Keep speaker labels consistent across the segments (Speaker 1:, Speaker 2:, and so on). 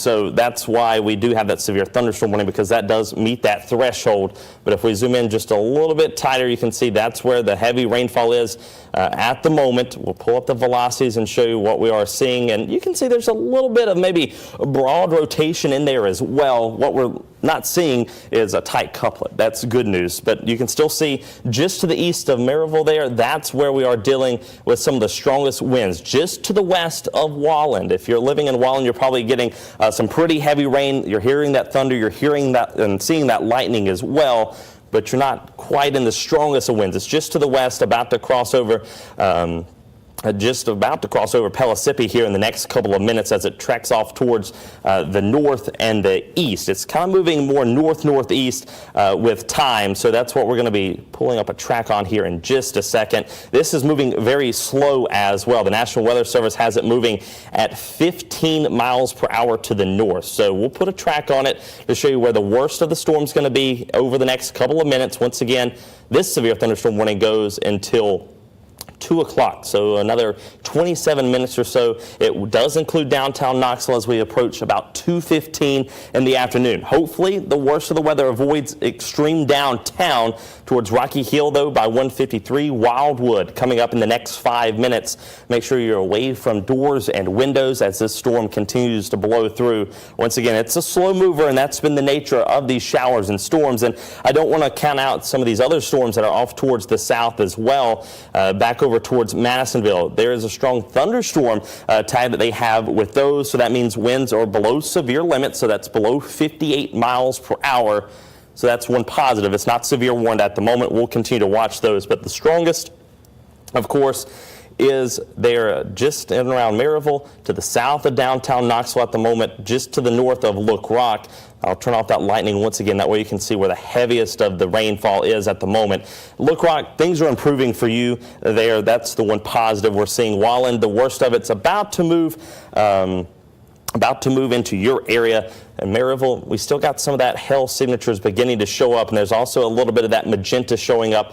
Speaker 1: So that's why we do have that severe thunderstorm warning, because that does meet that threshold. But if we zoom in just a little bit tighter, you can see that's where the heavy rainfall is at the moment. We'll pull up the velocities and show you what we are seeing. And you can see there's a little bit of maybe a broad rotation in there as well. What we're not seeing is a tight couplet. That's good news. But you can still see just to the east of Maryville there, that's where we are dealing with some of the strongest winds. Just to the west of Walland. If you're living in Walland, you're probably getting some pretty heavy rain. You're hearing that thunder, you're hearing that and seeing that lightning as well, but you're not quite in the strongest of winds. It's just to the west, about to cross over Pellissippi here in the next couple of minutes as it treks off towards the north and the east. It's kind of moving more north-northeast with time, so that's what we're going to be pulling up a track on here in just a second. This is moving very slow as well. The National Weather Service has it moving at 15 miles per hour to the north. So we'll put a track on it to show you where the worst of the storm is going to be over the next couple of minutes. Once again, this severe thunderstorm warning goes until 2 o'clock, so another 27 minutes or so. It does include downtown Knoxville as we approach about 2:15 in the afternoon. Hopefully, the worst of the weather avoids extreme downtown towards Rocky Hill, though, by 1:53. Wildwood coming up in the next 5 minutes. Make sure you're away from doors and windows as this storm continues to blow through. Once again, it's a slow mover, and that's been the nature of these showers and storms. And I don't want to count out some of these other storms that are off towards the south as well. Back over towards Madisonville, there is a strong thunderstorm tag that they have with those, so that means winds are below severe limits, so that's below 58 miles per hour. So that's one positive. It's not severe warned at the moment. We'll continue to watch those, but the strongest, of course, is there just in and around Maryville, to the south of downtown Knoxville at the moment, just to the north of Look Rock. I'll turn off that lightning once again. That way you can see where the heaviest of the rainfall is at the moment. Look Rock, things are improving for you there. That's the one positive we're seeing. Walland, the worst of it's about to move into your area. In Maryville, we still got some of that hail signatures beginning to show up, and there's also a little bit of that magenta showing up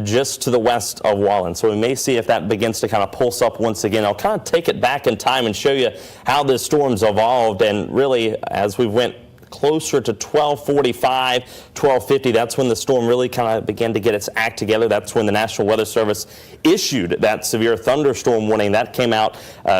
Speaker 1: just to the west of Walland. So we may see if that begins to kind of pulse up once again. I'll kind of take it back in time and show you how this storm's evolved, and really as we went closer to 12:45, 12:50, that's when the storm really kind of began to get its act together. That's when the National Weather Service issued that severe thunderstorm warning. That came out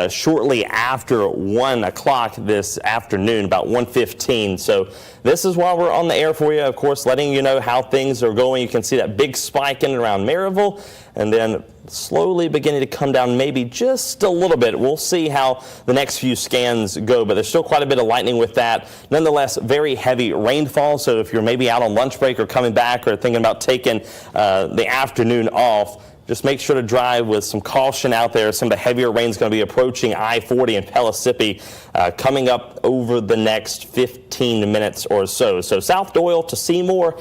Speaker 1: shortly after 1 o'clock this afternoon, about 1:15. So this is why we're on the air for you, of course, letting you know how things are going. You can see that big spike in and around Maryville, and then slowly beginning to come down maybe just a little bit. We'll see how the next few scans go, but there's still quite a bit of lightning with that. Nonetheless, very heavy rainfall, so if you're maybe out on lunch break or coming back or thinking about taking the afternoon off, just make sure to drive with some caution out there. Some of the heavier rain is going to be approaching I-40 and Pellissippi coming up over the next 15 minutes or so. So South Doyle to Seymour,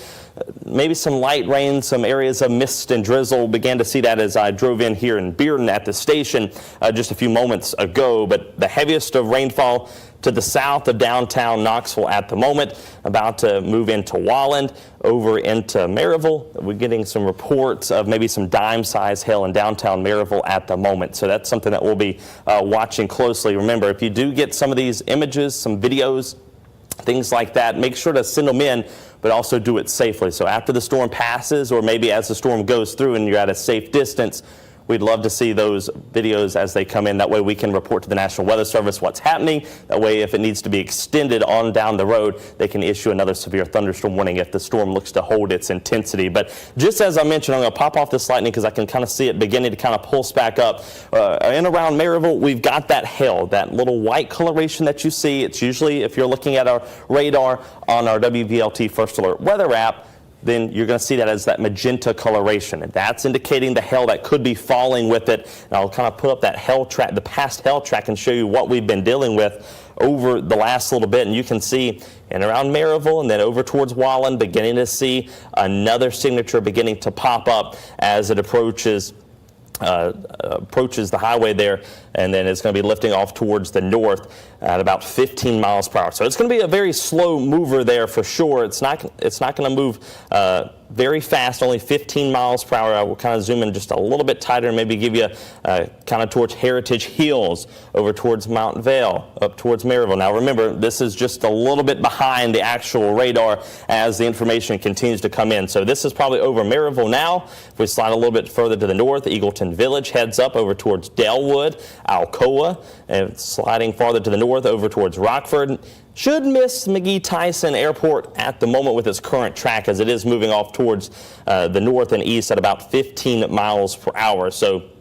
Speaker 1: maybe some light rain, some areas of mist and drizzle. Began to see that as I drove in here in Bearden at the station just a few moments ago. But the heaviest of rainfall to the south of downtown Knoxville at the moment, about to move into Walland, over into Maryville. We're getting some reports of maybe some dime-sized hail in downtown Maryville at the moment. So that's something that we'll be watching closely. Remember, if you do get some of these images, some videos, things like that, make sure to send them in, but also do it safely. So after the storm passes, or maybe as the storm goes through and you're at a safe distance, we'd love to see those videos as they come in. That way we can report to the National Weather Service what's happening. That way if it needs to be extended on down the road, they can issue another severe thunderstorm warning if the storm looks to hold its intensity. But just as I mentioned, I'm going to pop off this lightning because I can kind of see it beginning to kind of pulse back up. In around Maryville, we've got that hail, that little white coloration that you see. It's usually, if you're looking at our radar on our WVLT First Alert weather app, then you're going to see that as that magenta coloration. And that's indicating the hail that could be falling with it. And I'll kind of put up that hail track, the past hail track, and show you what we've been dealing with over the last little bit. And you can see in around Maryville and then over towards Walland, beginning to see another signature beginning to pop up as it approaches the highway there, and then it's going to be lifting off towards the north at about 15 miles per hour. So it's going to be a very slow mover there for sure. It's not going to move very fast, only 15 miles per hour. I will kind of zoom in just a little bit tighter and maybe give you kind of towards Heritage Hills, over towards Mount Vale, up towards Maryville. Now remember, this is just a little bit behind the actual radar as the information continues to come in. So this is probably over Maryville now. If we slide a little bit further to the north, Eagleton Village heads up over towards Delwood, Alcoa, and sliding farther to the north over towards Rockford. Should miss McGee-Tyson Airport at the moment with its current track, as it is moving off towards the north and east at about 15 miles per hour. So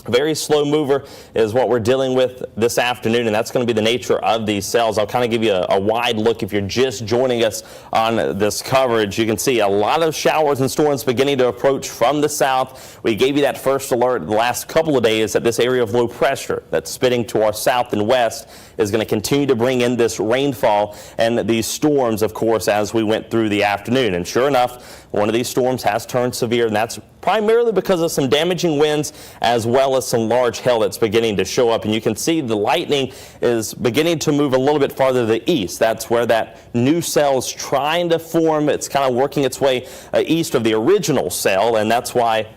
Speaker 1: very slow mover is what we're dealing with this afternoon, and that's going to be the nature of these cells. I'll kind of give you a wide look if you're just joining us on this coverage. You can see a lot of showers and storms beginning to approach from the south. We gave you that first alert the last couple of days that this area of low pressure that's spitting to our south and west is going to continue to bring in this rainfall and these storms, of course, as we went through the afternoon. And sure enough, one of these storms has turned severe, and that's primarily because of some damaging winds as well as some large hail that's beginning to show up. And you can see the lightning is beginning to move a little bit farther to the east. That's where that new cell is trying to form. It's kind of working its way east of the original cell, and that's why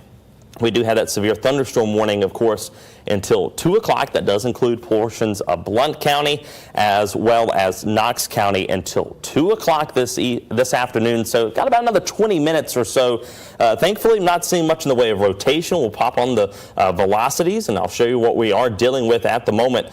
Speaker 1: we do have that severe thunderstorm warning, of course, until 2 o'clock. That does include portions of Blount County as well as Knox County until 2 o'clock this afternoon. So got about another 20 minutes or so. Thankfully, not seeing much in the way of rotation. We'll pop on the velocities, and I'll show you what we are dealing with at the moment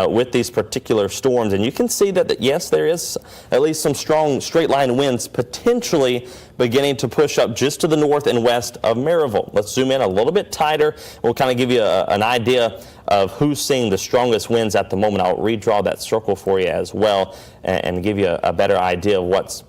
Speaker 1: with these particular storms. And you can see that, yes, there is at least some strong straight line winds potentially beginning to push up just to the north and west of Maryville. Let's zoom in a little bit tighter. We'll kind of give you an idea of who's seeing the strongest winds at the moment. I'll redraw that circle for you as well and give you a better idea of what's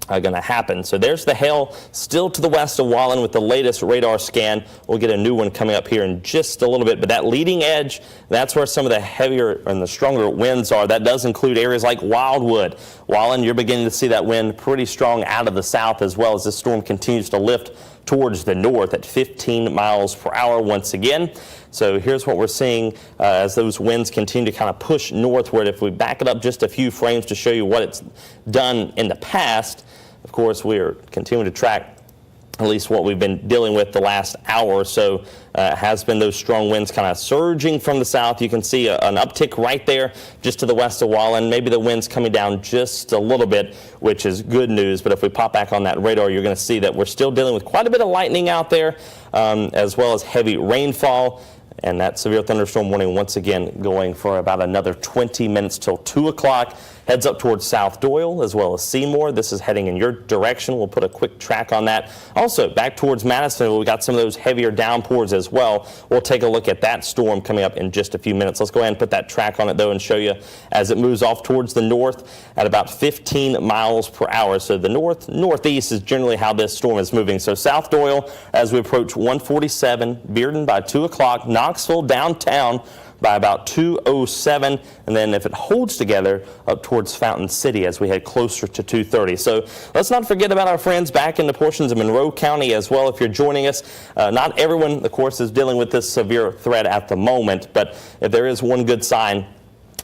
Speaker 1: going to happen. So there's the hail still to the west of Wallen with the latest radar scan. We'll get a new one coming up here in just a little bit, but that leading edge, that's where some of the heavier and the stronger winds are. That does include areas like Wildwood. Wallen, you're beginning to see that wind pretty strong out of the south as well as this storm continues to lift towards the north at 15 miles per hour once again. So here's what we're seeing as those winds continue to kind of push northward. If we back it up just a few frames to show you what it's done in the past, of course, we're continuing to track at least what we've been dealing with the last hour or so. Has been those strong winds kind of surging from the south. You can see an uptick right there just to the west of Wallen. Maybe the winds coming down just a little bit, which is good news. But if we pop back on that radar, you're going to see that we're still dealing with quite a bit of lightning out there, as well as heavy rainfall. And that severe thunderstorm warning once again going for about another 20 minutes till 2 o'clock. Heads up towards South Doyle as well as Seymour. This is heading in your direction. We'll put a quick track on that. Also, back towards Madisonville, we got some of those heavier downpours as well. We'll take a look at that storm coming up in just a few minutes. Let's go ahead and put that track on it, though, and show you as it moves off towards the north at about 15 miles per hour. So the northeast is generally how this storm is moving. So South Doyle, as we approach 147, Bearden by 2 o'clock, Knoxville downtown by about 2:07, and then if it holds together, up towards Fountain City as we head closer to 2:30. So let's not forget about our friends back in the portions of Monroe County as well. If you're joining us, not everyone, of course, is dealing with this severe threat at the moment, but if there is one good sign,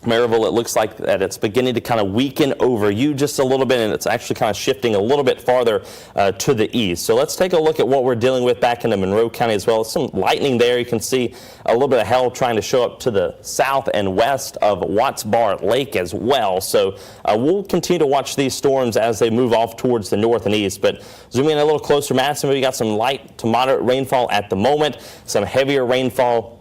Speaker 1: Maryville, it looks like that it's beginning to kind of weaken over you just a little bit, and it's actually kind of shifting a little bit farther to the east. So let's take a look at what we're dealing with back into Monroe County as well. Some lightning there. You can see a little bit of hail trying to show up to the south and west of Watts Bar Lake as well. So we'll continue to watch these storms as they move off towards the north and east. But zooming in a little closer, Madisonville, we got some light to moderate rainfall at the moment, some heavier rainfall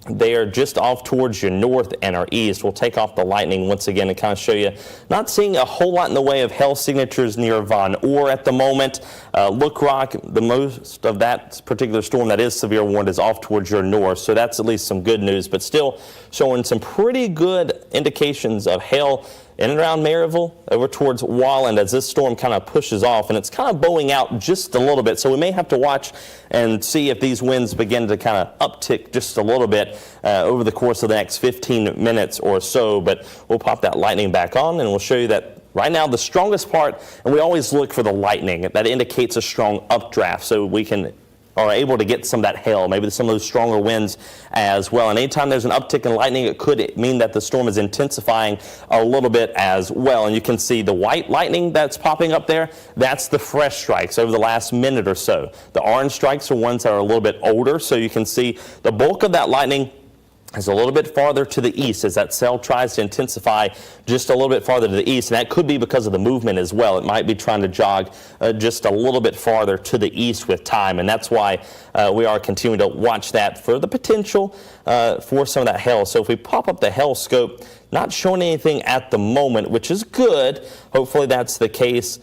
Speaker 1: they are just off towards your north and our east. We'll take off the lightning once again and kind of show you. Not seeing a whole lot in the way of hail signatures near Von Orr at the moment. Look Rock, the most of that particular storm that is severe warned is off towards your north. So that's at least some good news, but still showing some pretty good indications of hail in and around Maryville over towards Wallen as this storm kind of pushes off, and it's kind of bowing out just a little bit. So we may have to watch and see if these winds begin to kind of uptick just a little bit over the course of the next 15 minutes or so. But we'll pop that lightning back on, and we'll show you that right now the strongest part, and we always look for the lightning. That indicates a strong updraft, so we can are able to get some of that hail, maybe some of those stronger winds as well. And anytime there's an uptick in lightning, it could mean that the storm is intensifying a little bit as well. And you can see the white lightning that's popping up there, that's the fresh strikes over the last minute or so. The orange strikes are ones that are a little bit older, so you can see the bulk of that lightning is a little bit farther to the east as that cell tries to intensify just a little bit farther to the east, and that could be because of the movement as well. It might be trying to jog just a little bit farther to the east with time, and that's why we are continuing to watch that for the potential for some of that hail. So if we pop up the hail scope, not showing anything at the moment, which is good. Hopefully that's the case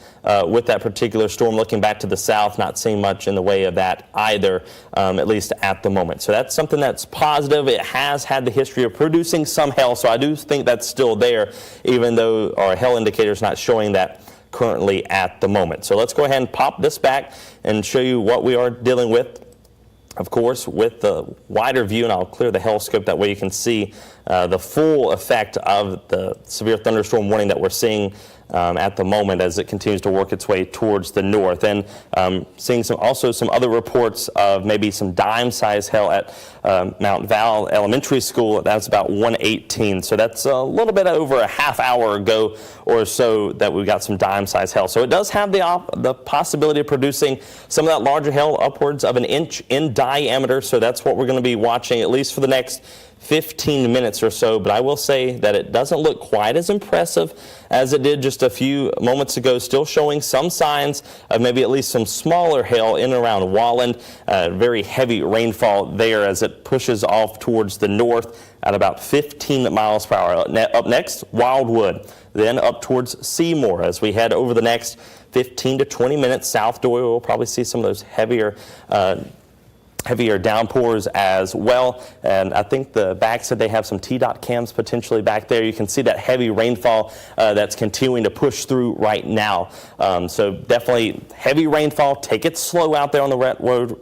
Speaker 1: with that particular storm. Looking back to the south, not seeing much in the way of that either, at least at the moment. So that's something that's positive. It has had the history of producing some hail, so I do think that's still there, even though our hail indicator is not showing that currently at the moment. So let's go ahead and pop this back and show you what we are dealing with. Of course, with the wider view, and I'll clear the hail scope, that way you can see the full effect of the severe thunderstorm warning that we're seeing at the moment as it continues to work its way towards the north. And seeing also some other reports of maybe some dime-sized hail at Mount Val Elementary School. That's about 118. So that's a little bit over a half hour ago or so that we got some dime-sized hail. So it does have the possibility of producing some of that larger hail, upwards of an inch in diameter. So that's what we're going to be watching at least for the next 15 minutes or so, but I will say that it doesn't look quite as impressive as it did just a few moments ago, still showing some signs of maybe at least some smaller hail in and around Walland. Very heavy rainfall there as it pushes off towards the north at about 15 miles per hour. Up next, Wildwood, then up towards Seymour as we head over the next 15 to 20 minutes. South Doyle will probably see some of those heavier downpours as well. And I think the back said they have some TDOT cams potentially back there. You can see that heavy rainfall that's continuing to push through right now. So definitely heavy rainfall. Take it slow out there on the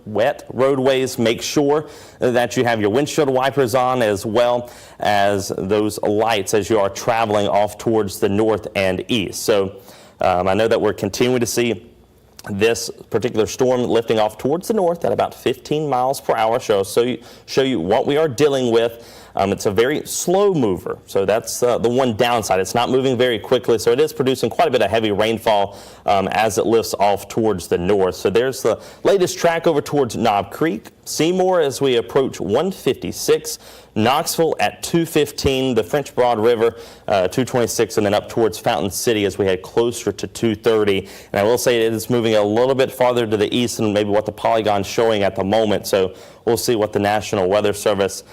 Speaker 1: wet roadways. Make sure that you have your windshield wipers on, as well as those lights as you are traveling off towards the north and east. So I know that we're continuing to see this particular storm lifting off towards the north at about 15 miles per hour. Show you what we are dealing with. It's a very slow mover, so that's the one downside. It's not moving very quickly, so it is producing quite a bit of heavy rainfall as it lifts off towards the north. So there's the latest track over towards Knob Creek, Seymour as we approach 156, Knoxville at 215, the French Broad River 226, and then up towards Fountain City as we head closer to 230. And I will say it is moving a little bit farther to the east than maybe what the polygon's showing at the moment. So we'll see what the National Weather Service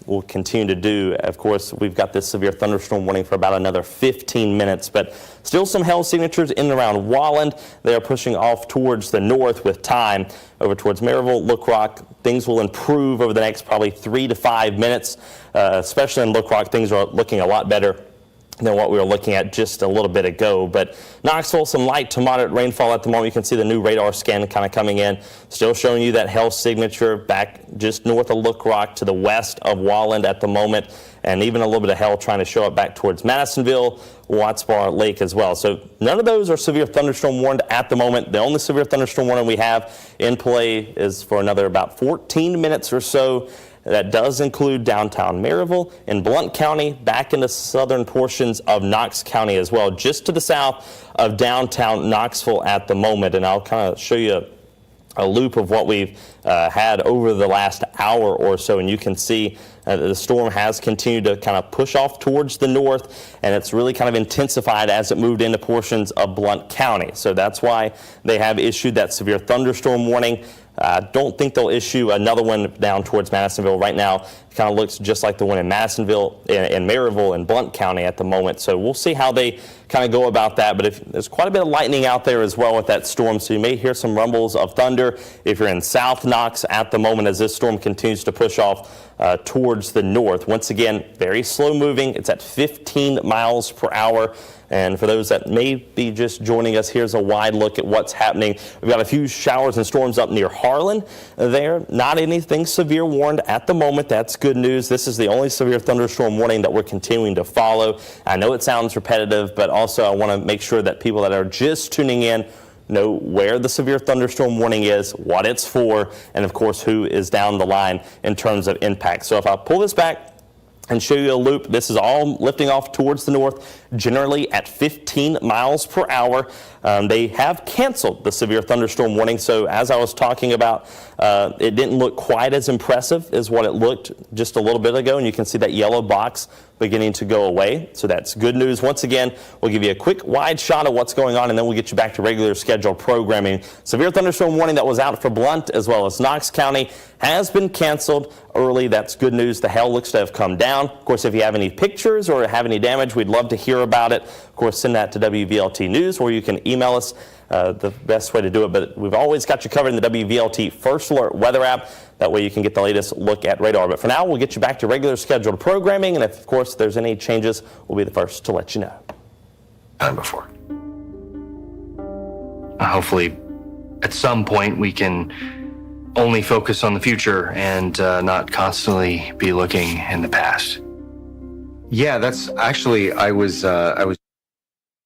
Speaker 1: will continue to do. Of course, we've got this severe thunderstorm warning for about another 15 minutes, but still some hail signatures in and around Walland. They are pushing off towards the north with time. Over towards Maryville, Look Rock, things will improve over the next probably 3 to 5 minutes, especially in Look Rock. Things are looking a lot better than what we were looking at just a little bit ago. But Knoxville, some light to moderate rainfall at the moment. You can see the new radar scan kind of coming in, still showing you that hail signature back just north of Look Rock to the west of Walland at the moment, and even a little bit of hail trying to show up back towards Madisonville, Watts Bar Lake as well. So none of those are severe thunderstorm warned at the moment. The only severe thunderstorm warning we have in play is for another about 14 minutes or so. That does include downtown Maryville and Blount County, back into southern portions of Knox County as well, just to the south of downtown Knoxville at the moment. And I'll kind of show you a loop of what we've had over the last hour or so, and you can see the storm has continued to kind of push off towards the north, and it's really kind of intensified as it moved into portions of Blount County. So that's why they have issued that severe thunderstorm warning. I don't think they'll issue another one down towards Madisonville right now. It kind of looks just like the one in Madisonville and Maryville and Blount County at the moment. So we'll see how they kind of go about that. But there's quite a bit of lightning out there as well with that storm, so you may hear some rumbles of thunder if you're in South Knox at the moment as this storm continues to push off towards the north. Once again, very slow moving. It's at 15 miles per hour. And for those that may be just joining us, here's a wide look at what's happening. We've got a few showers and storms up near Harlan there. Not anything severe warned at the moment. That's good news. This is the only severe thunderstorm warning that we're continuing to follow. I know it sounds repetitive, but also I want to make sure that people that are just tuning in know where the severe thunderstorm warning is, what it's for, and of course who is down the line in terms of impact. So if I pull this back and show you a loop, this is all lifting off towards the north, generally at 15 miles per hour. They have canceled the severe thunderstorm warning, so as I was talking about, it didn't look quite as impressive as what it looked just a little bit ago, and you can see that yellow box beginning to go away, so that's good news. Once again, we'll give you a quick wide shot of what's going on, and then we'll get you back to regular scheduled programming. Severe thunderstorm warning that was out for Blount as well as Knox County has been canceled early. That's good news. The hail looks to have come down. Of course, if you have any pictures or have any damage, we'd love to hear about it. Of course, send that to WVLT News, or you can email us. The best way to do it, but we've always got you covered in the WVLT First Alert weather app. That way you can get the latest look at radar. But for now, we'll get you back to regular scheduled programming, and if, of course, there's any changes, we'll be the first to let you know.
Speaker 2: Time before. Hopefully, at some point, we can only focus on the future and not constantly be looking in the past.
Speaker 3: Yeah, that's actually, I was